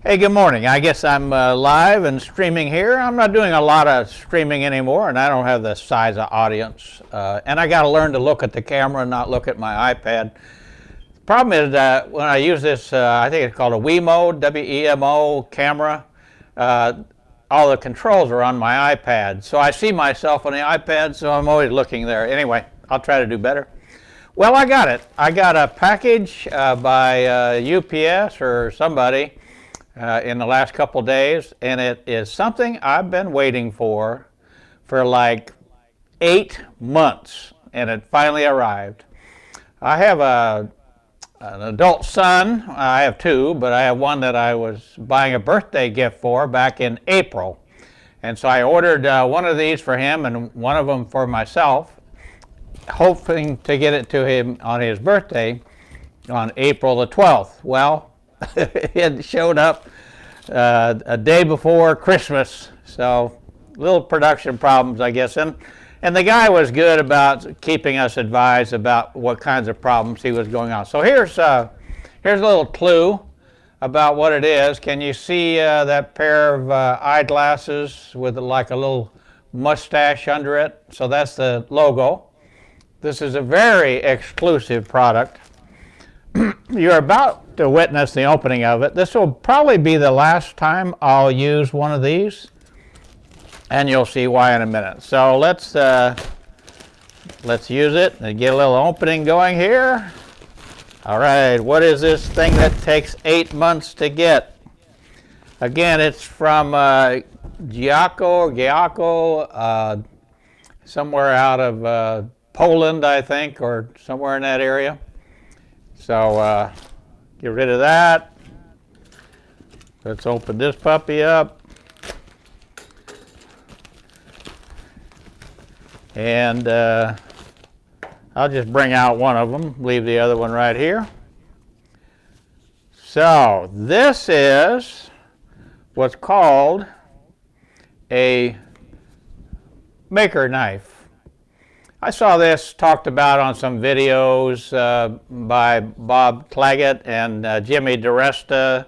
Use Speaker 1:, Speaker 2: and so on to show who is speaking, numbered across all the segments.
Speaker 1: Hey, good morning. I guess I'm live and streaming here. I'm not doing a lot of streaming anymore, and I don't have the size of audience. And I got to learn to look at the camera and not look at my iPad. The problem is that when I use this, I think it's called a Wemo, W-E-M-O camera, all the controls are on my iPad. So I see myself on the iPad, so I'm always looking there. Anyway, I'll try to do better. Well, I got it. I got a package by UPS or somebody in the last couple days, and it is something I've been waiting for like 8 months, and it finally arrived. I have an adult son. I have two, but I have one that I was buying a birthday gift for back in April. And so I ordered one of these for him and one of them for myself, hoping to get it to him on his birthday on April the 12th. Well, it showed up a day before Christmas, so little production problems, I guess. And the guy was good about keeping us advised about what kinds of problems he was going on. So here's a little clue about what it is. Can you see that pair of eyeglasses with like a little mustache under it? So that's the logo. This is a very exclusive product. You're about to witness the opening of it. This will probably be the last time I'll use one of these, and you'll see why in a minute. So let's use it and get a little opening going here. All right, what is this thing that takes 8 months to get? Again, it's from Giaco, somewhere out of Poland, I think, or somewhere in that area. So get rid of that. Let's open this puppy up. And I'll just bring out one of them, leave the other one right here. So this is what's called a maker knife. I saw this talked about on some videos by Bob Claggett and Jimmy DiResta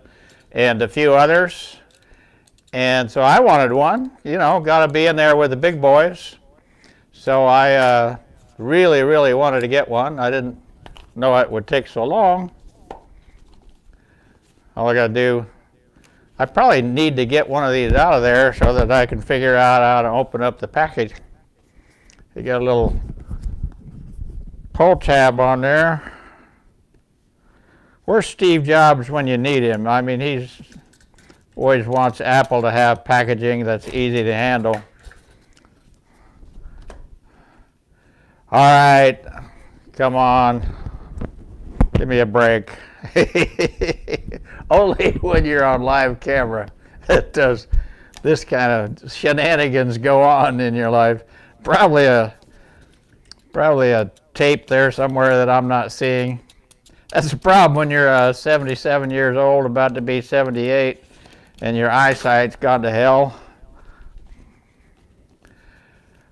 Speaker 1: and a few others. And so I wanted one, you know, got to be in there with the big boys. So I really, really wanted to get one. I didn't know it would take so long. All I got to do, I probably need to get one of these out of there so that I can figure out how to open up the package. You got a little pull tab on there. Where's Steve Jobs when you need him? I mean, he's always wants Apple to have packaging that's easy to handle. All right, come on, give me a break. Only when you're on live camera does this kind of shenanigans go on in your life. Probably a tape there somewhere that I'm not seeing. That's the problem when you're 77 years old, about to be 78, and your eyesight's gone to hell.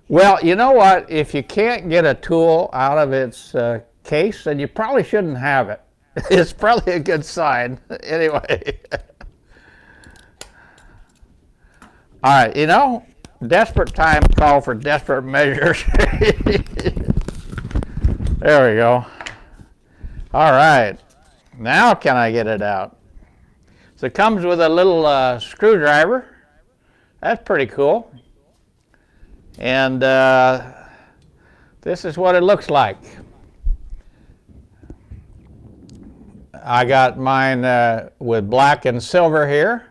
Speaker 1: Well, you know what? If you can't get a tool out of its case, then you probably shouldn't have it. It's probably a good sign. Anyway. All right, you know, desperate times call for desperate measures. There we go. All right, now can I get it out? So it comes with a little screwdriver. That's pretty cool. And this is what it looks like. I got mine with black and silver here.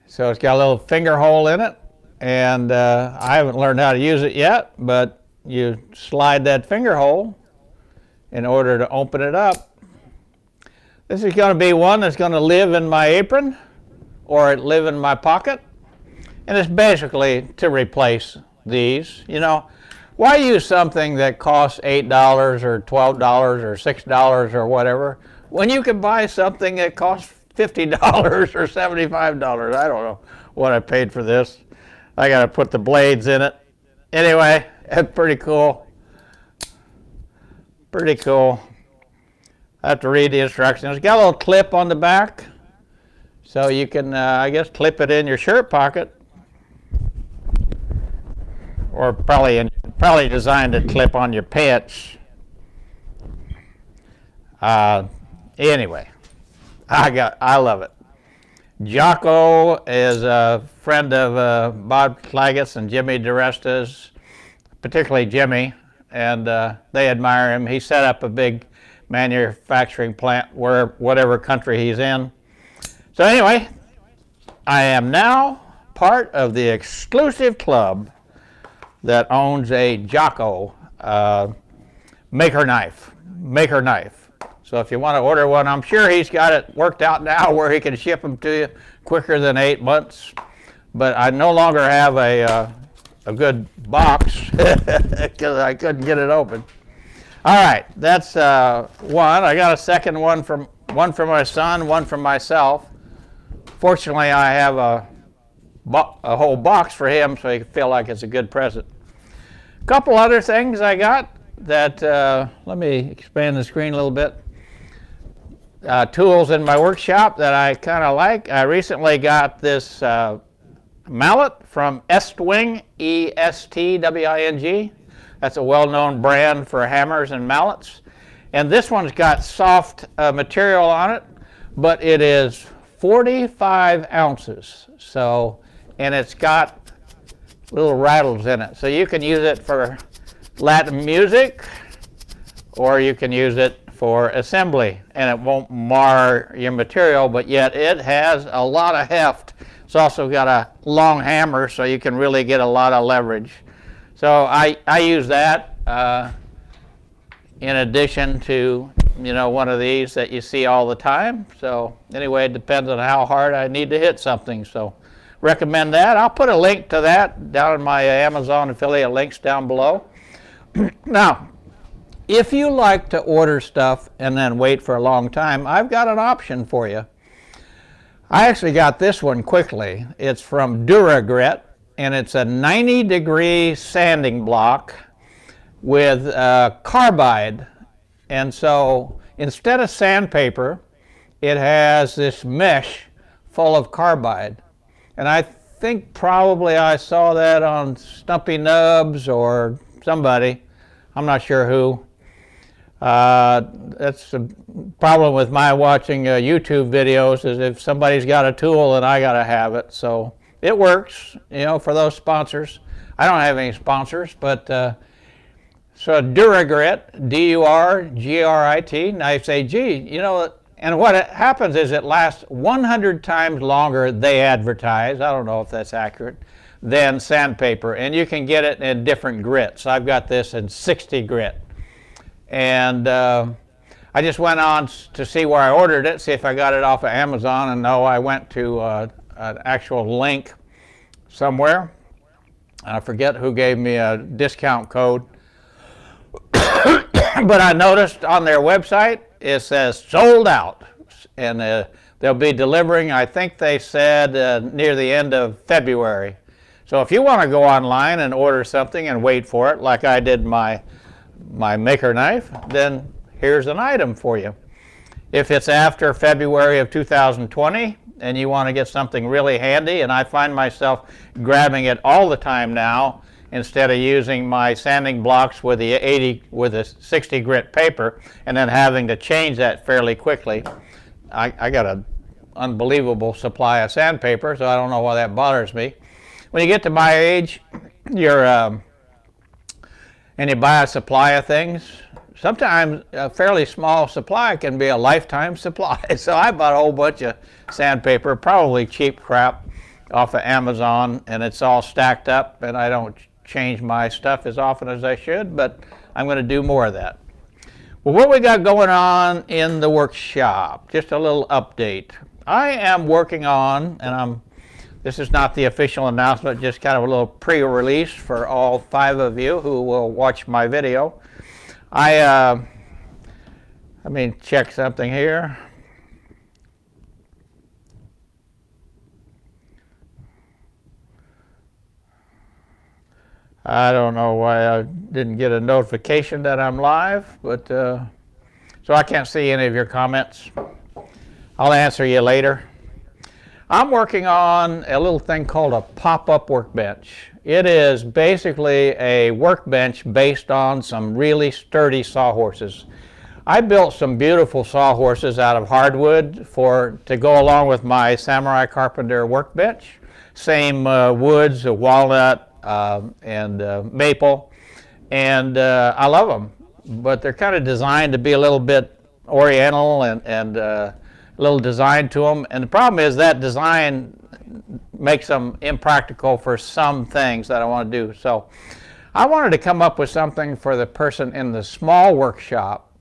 Speaker 1: So it's got a little finger hole in it. And I haven't learned how to use it yet, but you slide that finger hole in order to open it up. This is going to be one that's going to live in my apron or it live in my pocket. And it's basically to replace these. You know, why use something that costs $8 or $12 or $6 or whatever when you can buy something that costs $50 or $75? I don't know what I paid for this. I got to put the blades in it. Anyway, that's pretty cool. Pretty cool. I have to read the instructions. It's got a little clip on the back. So you can, I guess, clip it in your shirt pocket, or probably designed to clip on your pants. Anyway, I love it. Giaco is a friend of Bob Claggett's and Jimmy DiResta's, particularly Jimmy, and they admire him. He set up a big manufacturing plant whatever country he's in. So anyway, I am now part of the exclusive club that owns a Giaco maker knife. So if you want to order one, I'm sure he's got it worked out now where he can ship them to you quicker than 8 months. But I no longer have a good box because I couldn't get it open. All right, that's one. I got a second one from my son, one from myself. Fortunately, I have a whole box for him, so he can feel like it's a good present. A couple other things I got that, let me expand the screen a little bit. Tools in my workshop that I kind of like. I recently got this mallet from Estwing, E-S-T-W-I-N-G. That's a well-known brand for hammers and mallets. And this one's got soft material on it, but it is 45 ounces. So, and it's got little rattles in it. So you can use it for Latin music, or you can use it for assembly, and it won't mar your material, but yet it has a lot of heft. It's also got a long hammer, so you can really get a lot of leverage. So I use that in addition to, you know, one of these that you see all the time. So anyway, it depends on how hard I need to hit something. So recommend that. I'll put a link to that down in my Amazon affiliate links down below. Now, if you like to order stuff and then wait for a long time, I've got an option for you. I actually got this one quickly. It's from DuraGrit, and it's a 90-degree sanding block with Carbide. And so instead of sandpaper, it has this mesh full of Carbide. And I think probably I saw that on Stumpy Nubs or somebody. I'm not sure who. That's the problem with my watching YouTube videos, is if somebody's got a tool, then I got to have it. So it works, you know, for those sponsors. I don't have any sponsors, but so DuraGrit, D-U-R-G-R-I-T, knives A-G, you know, and what happens is it lasts 100 times longer, they advertise, I don't know if that's accurate, than sandpaper. And you can get it in different grits. I've got this in 60 grit. And I just went on to see where I ordered it, see if I got it off of Amazon, and no, I went to an actual link somewhere. I forget who gave me a discount code. But I noticed on their website, it says sold out. And they'll be delivering, I think they said, near the end of February. So if you want to go online and order something and wait for it, like I did my maker knife, then here's an item for you. If it's after February of 2020 and you want to get something really handy, and I find myself grabbing it all the time now instead of using my sanding blocks with the 60 grit paper and then having to change that fairly quickly. I got an unbelievable supply of sandpaper, so I don't know why that bothers me. When you get to my age, and you buy a supply of things, sometimes a fairly small supply can be a lifetime supply. So I bought a whole bunch of sandpaper, probably cheap crap, off of Amazon, and it's all stacked up, and I don't change my stuff as often as I should, but I'm going to do more of that. Well, what we got going on in the workshop, just a little update. I am working on, and this is not the official announcement, just kind of a little pre-release for all 5 of you who will watch my video. Let me check something here. I don't know why I didn't get a notification that I'm live, but so I can't see any of your comments. I'll answer you later. I'm working on a little thing called a pop-up workbench. It is basically a workbench based on some really sturdy sawhorses. I built some beautiful sawhorses out of hardwood to go along with my Samurai Carpenter workbench. Same woods, walnut and maple, and I love them. But they're kind of designed to be a little bit oriental and a little design to them. And the problem is that design makes them impractical for some things that I want to do. So I wanted to come up with something for the person in the small workshop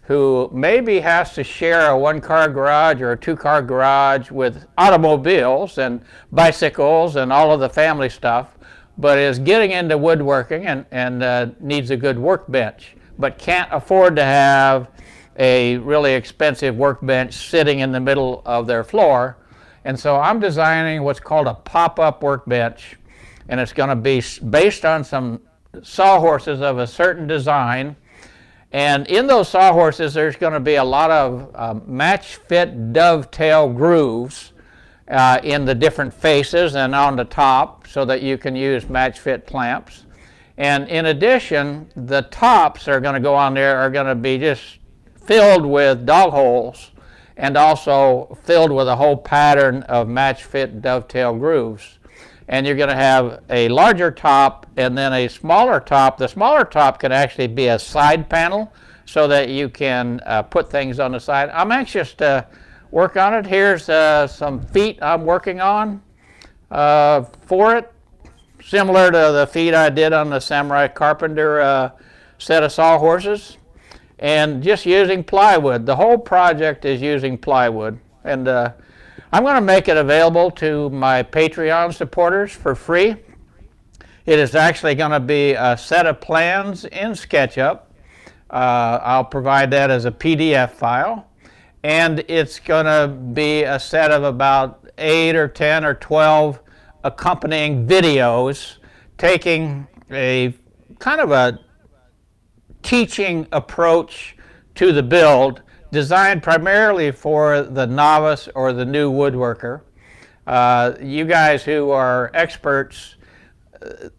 Speaker 1: who maybe has to share a one-car garage or a two-car garage with automobiles and bicycles and all of the family stuff, but is getting into woodworking and needs a good workbench, but can't afford to have a really expensive workbench sitting in the middle of their floor. And so I'm designing what's called a pop-up workbench, and it's going to be based on some sawhorses of a certain design. And in those sawhorses, there's going to be a lot of match-fit dovetail grooves in the different faces and on the top, so that you can use match-fit clamps. And in addition, the tops are going to go on there are going to be just filled with dog holes, and also filled with a whole pattern of match-fit dovetail grooves. And you're going to have a larger top and then a smaller top. The smaller top can actually be a side panel so that you can put things on the side. I'm anxious to work on it. Here's some feet I'm working on for it, similar to the feet I did on the Samurai Carpenter set of sawhorses, and just using plywood. The whole project is using plywood, and I'm going to make it available to my Patreon supporters for free. It is actually going to be a set of plans in SketchUp. I'll provide that as a PDF file, and it's going to be a set of about 8 or 10 or 12 accompanying videos, taking a kind of a teaching approach to the build, designed primarily for the novice or the new woodworker. You guys who are experts,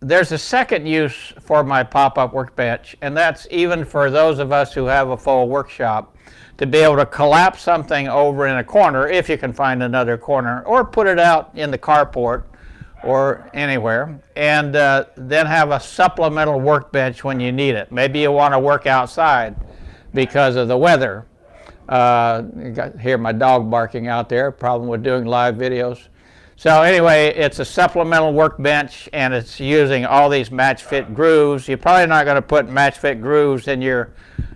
Speaker 1: there's a second use for my pop-up workbench, and that's even for those of us who have a full workshop, to be able to collapse something over in a corner, if you can find another corner, or put it out in the carport or anywhere, and then have a supplemental workbench when you need it. Maybe you want to work outside because of the weather. You got hear my dog barking out there, problem with doing live videos. So anyway, it's a supplemental workbench, and it's using all these match-fit grooves. You're probably not going to put match-fit grooves in your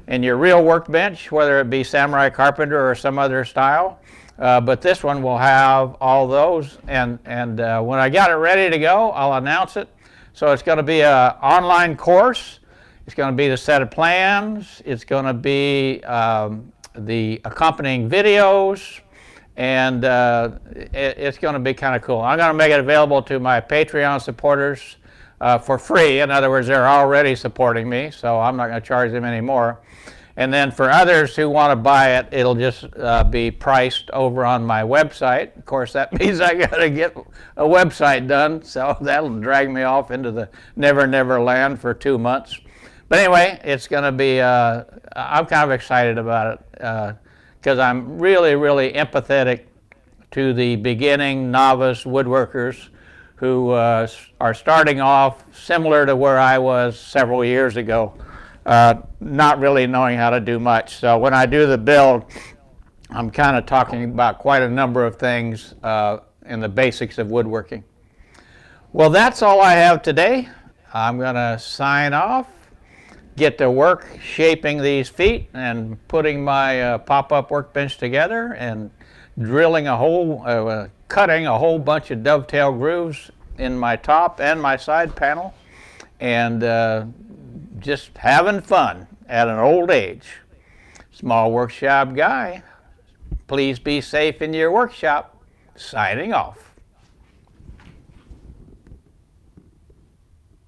Speaker 1: real workbench, whether it be Samurai Carpenter or some other style. But this one will have all those, and when I got it ready to go, I'll announce it. So it's going to be an online course. It's going to be the set of plans. It's going to be the accompanying videos, and it's going to be kind of cool. I'm going to make it available to my Patreon supporters for free. In other words, they're already supporting me, so I'm not going to charge them anymore. And then for others who want to buy it, it'll just be priced over on my website. Of course, that means I got to get a website done, so that'll drag me off into the never, never land for 2 months. But anyway, it's going to be, I'm kind of excited about it because I'm really, really empathetic to the beginning novice woodworkers who are starting off similar to where I was several years ago. Not really knowing how to do much. So when I do the build, I'm kind of talking about quite a number of things in the basics of woodworking. Well, that's all I have today. I'm going to sign off, get to work shaping these feet and putting my pop-up workbench together and drilling a hole, cutting a whole bunch of dovetail grooves in my top and my side panel, and just having fun at an old age. Small workshop guy, please be safe in your workshop. Signing off.